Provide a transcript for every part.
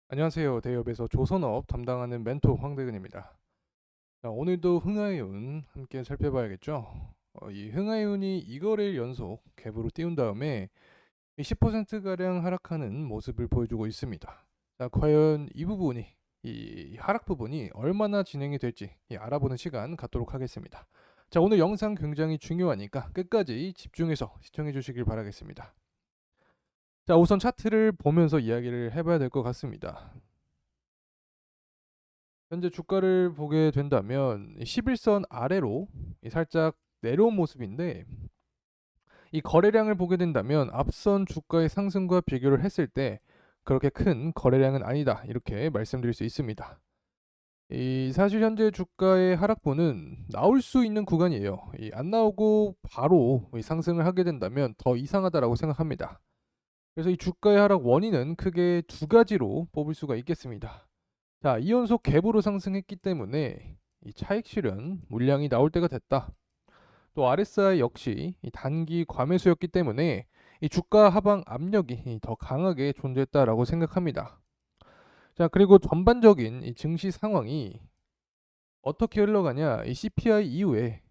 안녕하세요. 대기업에서 조선업 담당하는 멘토 황대근입니다. 자, 오늘도 흥하이운 함께 살펴봐야겠죠. 이 흥하이운이 2거래일 연속 갭으로 띄운 다음에 10%가량 하락하는 모습을 보여주고 있습니다. 자, 과연 이 부분이 이 하락 부분이 얼마나 진행이 될지 알아보는 시간 갖도록 하겠습니다. 자, 오늘 영상 굉장히 중요하니까 끝까지 집중해서 시청해 주시길 바라겠습니다. 자, 우선 차트를 보면서 이야기를 해봐야 될 것 같습니다. 현재 주가를 보게 된다면 11선 아래로 살짝 내려온 모습인데, 이 거래량을 보게 된다면 앞선 주가의 상승과 비교를 했을 때 그렇게 큰 거래량은 아니다, 이렇게 말씀드릴 수 있습니다. 이 사실 현재 주가의 하락분은 나올 수 있는 구간이에요. 안 나오고 바로 상승을 하게 된다면 더 이상하다라고 생각합니다. 그래서 이 주가의 하락 원인은 크게 두 가지로 뽑을 수가 있겠습니다. 자, 2연속 갭으로 상승했기 때문에 이 차익 실현 물량이 나올 때가 됐다. 또 RSI 역시 이 단기 과매수였기 때문에 이 주가 하방 압력이 더 강하게 존재했다라고 생각합니다. 자, 그리고 전반적인 이 증시 상황이 어떻게 흘러가냐, 이 CPI 이후에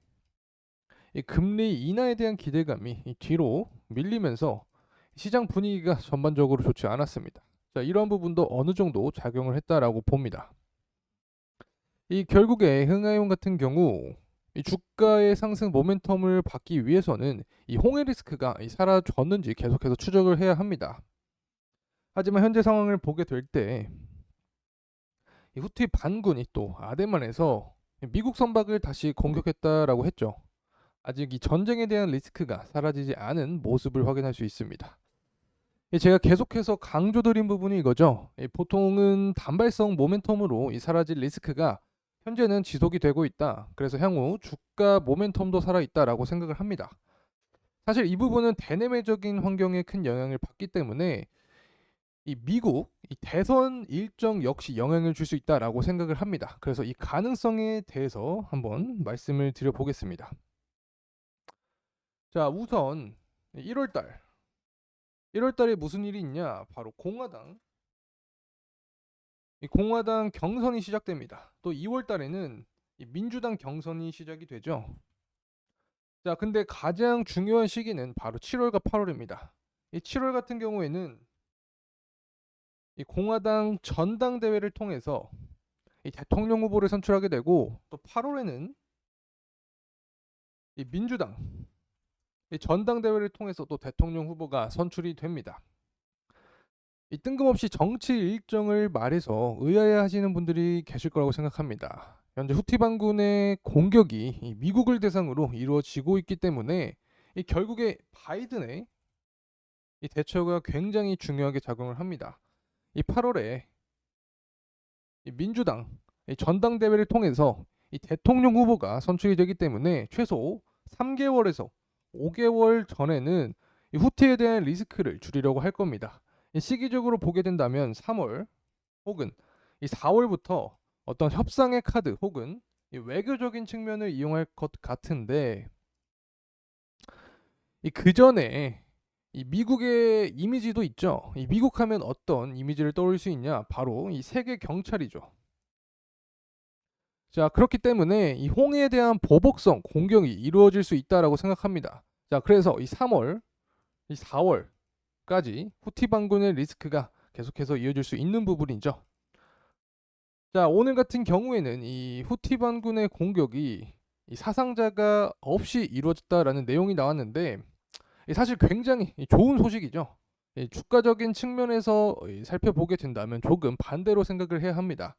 이 금리 인하에 대한 기대감이 이 뒤로 밀리면서 시장 분위기가 전반적으로 좋지 않았습니다. 자, 이러한 부분도 어느 정도 작용을 했다라고 봅니다. 이 결국에 흥하이온 같은 경우 이 주가의 상승 모멘텀을 받기 위해서는 이 홍해 리스크가 사라졌는지 계속해서 추적을 해야 합니다. 하지만 현재 상황을 보게 될 때 이 후티 반군이 또 아덴만에서 미국 선박을 다시 공격했다라고 했죠. 아직 이 전쟁에 대한 리스크가 사라지지 않은 모습을 확인할 수 있습니다. 제가 계속해서 강조드린 부분이 이거죠. 보통은 단발성 모멘텀으로 사라질 리스크가 현재는 지속이 되고 있다. 그래서 향후 주가 모멘텀도 살아있다라고 생각을 합니다. 사실 이 부분은 대내외적인 환경에 큰 영향을 받기 때문에 이 미국 이 대선 일정 역시 영향을 줄 수 있다라고 생각을 합니다. 그래서 이 가능성에 대해서 한번 말씀을 드려보겠습니다. 자, 우선 1월달 1월달에 무슨 일이 있냐? 바로 이 공화당 경선이 시작됩니다. 또 2월 달에는 이 민주당 경선이 시작이 되죠. 자, 근데 가장 중요한 시기는 바로 7월과 8월입니다. 이 7월 같은 경우에는 이 공화당 전당대회를 통해서 이 대통령 후보를 선출하게 되고, 또 8월에는 이 민주당 이 전당대회를 통해서 또 대통령 후보가 선출이 됩니다. 이 뜬금없이 정치 일정을 말해서 의아해하시는 분들이 계실 거라고 생각합니다. 현재 후티 반군의 공격이 이 미국을 대상으로 이루어지고 있기 때문에 이 결국에 바이든의 이 대처가 굉장히 중요하게 작용을 합니다. 이 8월에 이 민주당 이 전당대회를 통해서 이 대통령 후보가 선출이 되기 때문에 최소 3개월에서 5개월 전에는 이 후티에 대한 리스크를 줄이려고 할 겁니다. 시기적으로 보게 된다면 3월 혹은 이 4월부터 어떤 협상의 카드 혹은 이 외교적인 측면을 이용할 것 같은데, 이 그전에 이 미국의 이미지도 있죠. 이 미국 하면 어떤 이미지를 떠올릴 수 있냐? 바로 이 세계 경찰이죠. 자, 그렇기 때문에 이 홍해에 대한 보복성 공격이 이루어질 수 있다라고 생각합니다. 자, 그래서 이 3월, 이 4월까지 후티 반군의 리스크가 계속해서 이어질 수 있는 부분이죠. 자, 오늘 같은 경우에는 이 후티 반군의 공격이 이 사상자가 없이 이루어졌다라는 내용이 나왔는데, 사실 굉장히 좋은 소식이죠. 주가적인 측면에서 살펴보게 된다면 조금 반대로 생각을 해야 합니다.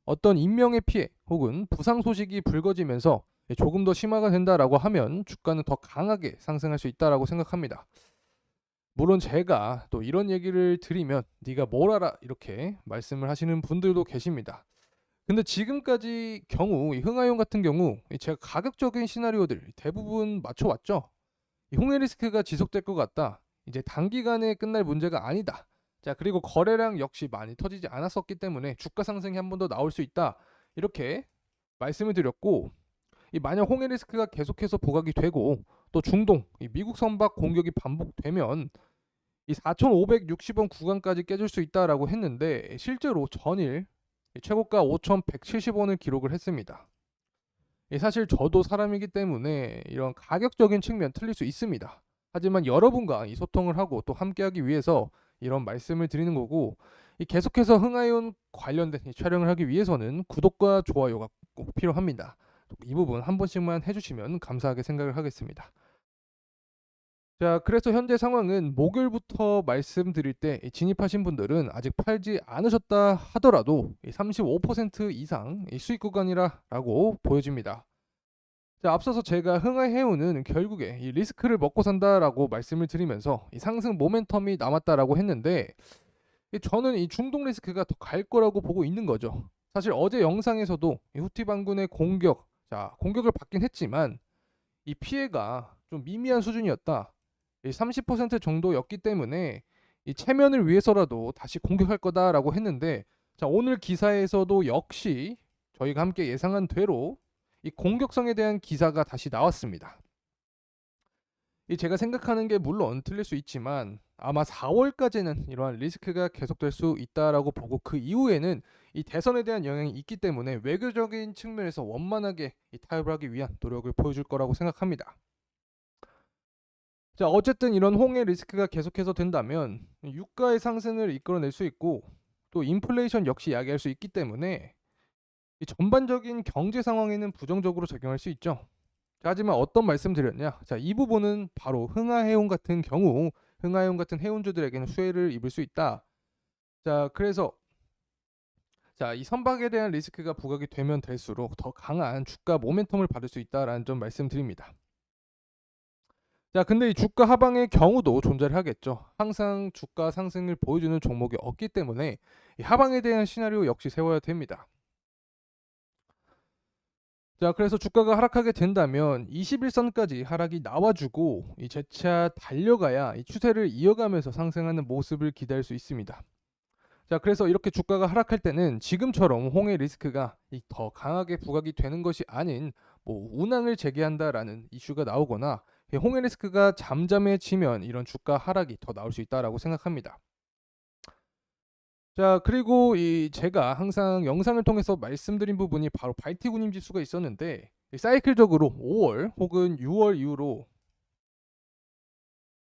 어떤 인명의 피해 혹은 부상 소식이 불거지면서 조금 더 심화가 된다라고 하면 주가는 더 강하게 상승할 수 있다라고 생각합니다. 물론 제가 또 이런 얘기를 드리면 네가 뭘 알아, 이렇게 말씀을 하시는 분들도 계십니다. 근데 지금까지 경우 이 흥하용 같은 경우 제가 가격적인 시나리오들 대부분 맞춰왔죠. 이 홍해 리스크가 지속될 것 같다. 이제 단기간에 끝날 문제가 아니다. 자, 그리고 거래량 역시 많이 터지지 않았었기 때문에 주가 상승이 한 번 더 나올 수 있다. 이렇게 말씀을 드렸고, 이 만약 홍해 리스크가 계속해서 부각이 되고 또 중동 이 미국 선박 공격이 반복되면 이 4,560원 구간까지 깨질 수 있다라고 했는데 실제로 전일 최고가 5,170원을 기록을 했습니다. 사실 저도 사람이기 때문에 이런 가격적인 측면 틀릴 수 있습니다. 하지만 여러분과 이 소통을 하고 또 함께하기 위해서 이런 말씀을 드리는 거고, 계속해서 흥하이온 관련된 이 촬영을 하기 위해서는 구독과 좋아요가 꼭 필요합니다. 이 부분 한 번씩만 해주시면 감사하게 생각을 하겠습니다. 자, 그래서 현재 상황은 목요일부터 말씀드릴 때 진입하신 분들은 아직 팔지 않으셨다 하더라도 35% 이상 수익 구간이라고 보여집니다. 자, 앞서서 제가 흥하해운은 결국에 이 리스크를 먹고 산다라고 말씀을 드리면서 이 상승 모멘텀이 남았다라고 했는데, 저는 이 중동 리스크가 더 갈 거라고 보고 있는 거죠. 사실 어제 영상에서도 이 후티 반군의 공격을 받긴 했지만 이 피해가 좀 미미한 수준이었다. 30% 정도였기 때문에 이 체면을 위해서라도 다시 공격할 거다라고 했는데, 자, 오늘 기사에서도 역시 저희가 함께 예상한 대로 이 공격성에 대한 기사가 다시 나왔습니다. 제가 생각하는 게 물론 틀릴 수 있지만 아마 4월까지는 이러한 리스크가 계속될 수 있다라고 보고, 그 이후에는 이 대선에 대한 영향이 있기 때문에 외교적인 측면에서 원만하게 타협을 하기 위한 노력을 보여줄 거라고 생각합니다. 자, 어쨌든 이런 홍해 리스크가 계속해서 된다면 유가의 상승을 이끌어낼 수 있고, 또 인플레이션 역시 야기할 수 있기 때문에 이 전반적인 경제 상황에는 부정적으로 작용할 수 있죠. 자, 하지만 어떤 말씀 드렸냐? 자, 이 부분은 바로 흥하해운 같은 경우, 흥하해운 같은 해운주들에게는 수혜를 입을 수 있다. 자, 그래서 이 선박에 대한 리스크가 부각이 되면 될수록 더 강한 주가 모멘텀을 받을 수 있다라는 점 말씀드립니다. 자, 근데 이 주가 하방의 경우도 존재를 하겠죠. 항상 주가 상승을 보여주는 종목이 없기 때문에 이 하방에 대한 시나리오 역시 세워야 됩니다. 자, 그래서 주가가 하락하게 된다면 21선까지 하락이 나와주고 이 재차 달려가야 이 추세를 이어가면서 상승하는 모습을 기대할 수 있습니다. 자, 그래서 이렇게 주가가 하락할 때는 지금처럼 홍해 리스크가 더 강하게 부각이 되는 것이 아닌 운항을 재개한다라는 이슈가 나오거나 홍해 리스크가 잠잠해지면 이런 주가 하락이 더 나올 수 있다라고 생각합니다. 자, 그리고 제가 항상 영상을 통해서 말씀드린 부분이 바로 발틱 운임 지수가 있었는데, 사이클적으로 5월 혹은 6월 이후로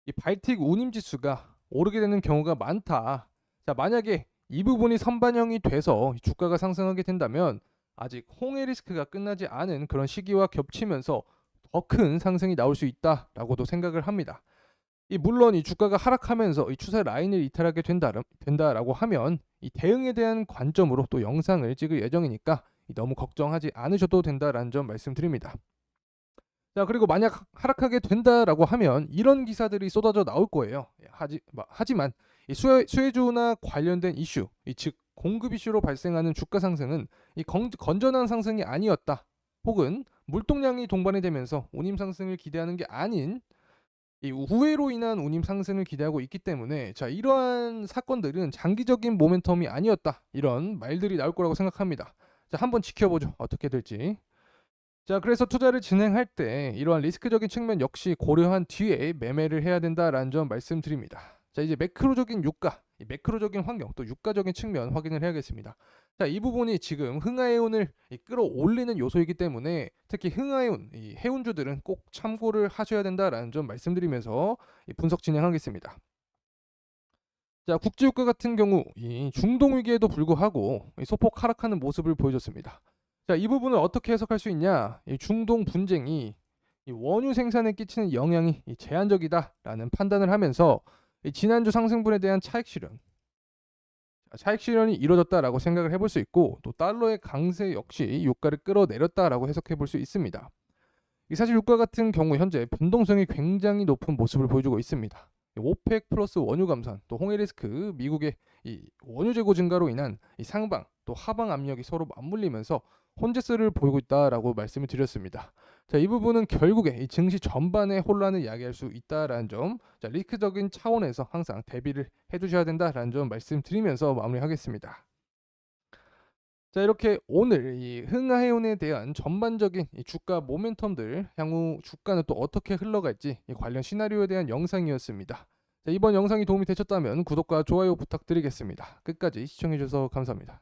이 발틱 운임 지수가 오르게 되는 경우가 많다. 자, 만약에 이 부분이 선반영이 돼서 주가가 상승하게 된다면 아직 홍해 리스크가 끝나지 않은 그런 시기와 겹치면서 더 큰 상승이 나올 수 있다라고도 생각을 합니다. 물론 이 주가가 하락하면서 이 추세 라인을 이탈하게 된다라고 하면 이 대응에 대한 관점으로 또 영상을 찍을 예정이니까 너무 걱정하지 않으셔도 된다라는 점 말씀드립니다. 자, 그리고 만약 하락하게 된다라고 하면 이런 기사들이 쏟아져 나올 거예요. 하지만 이 수혜주나 관련된 이슈, 즉 공급 이슈로 발생하는 주가 상승은 건전한 상승이 아니었다. 혹은 물동량이 동반이 되면서 운임 상승을 기대하는 게 아닌 이 우회로 인한 운임 상승을 기대하고 있기 때문에, 자, 이러한 사건들은 장기적인 모멘텀이 아니었다. 이런 말들이 나올 거라고 생각합니다. 자, 한번 지켜보죠. 어떻게 될지. 자, 그래서 투자를 진행할 때 이러한 리스크적인 측면 역시 고려한 뒤에 매매를 해야 된다라는 점 말씀드립니다. 자, 이제 매크로적인 유가, 매크로적인 환경, 또 유가적인 측면 확인을 해야겠습니다. 자, 이 부분이 지금 흥하해운을 끌어올리는 요소이기 때문에 특히 흥하해운 해운주들은 꼭 참고를 하셔야 된다라는 점 말씀드리면서 분석 진행하겠습니다. 자, 국제유가 같은 경우 이 중동 위기에도 불구하고 소폭 하락하는 모습을 보여줬습니다. 자, 이 부분을 어떻게 해석할 수 있냐? 중동 분쟁이 원유 생산에 끼치는 영향이 제한적이다라는 판단을 하면서 지난주 상승분에 대한 차익 실현이 이루어졌다라고 생각을 해볼 수 있고, 또 달러의 강세 역시 유가를 끌어내렸다라고 해석해 볼 수 있습니다. 사실 유가 같은 경우 현재 변동성이 굉장히 높은 모습을 보여주고 있습니다. 오펙 플러스 원유 감산, 또 홍해 리스크, 미국의 원유 재고 증가로 인한 상방 또 하방 압력이 서로 맞물리면서 혼재세를 보이고 있다라고 말씀을 드렸습니다. 자, 이 부분은 결국에 이 증시 전반의 혼란을 야기할 수 있다라는 점, 자, 리스크적인 차원에서 항상 대비를 해두셔야 된다라는 점 말씀드리면서 마무리하겠습니다. 자, 이렇게 오늘 이 흥하해운에 대한 전반적인 주가 모멘텀들, 향후 주가는 또 어떻게 흘러갈지 관련 시나리오에 대한 영상이었습니다. 자, 이번 영상이 도움이 되셨다면 구독과 좋아요 부탁드리겠습니다. 끝까지 시청해 주셔서 감사합니다.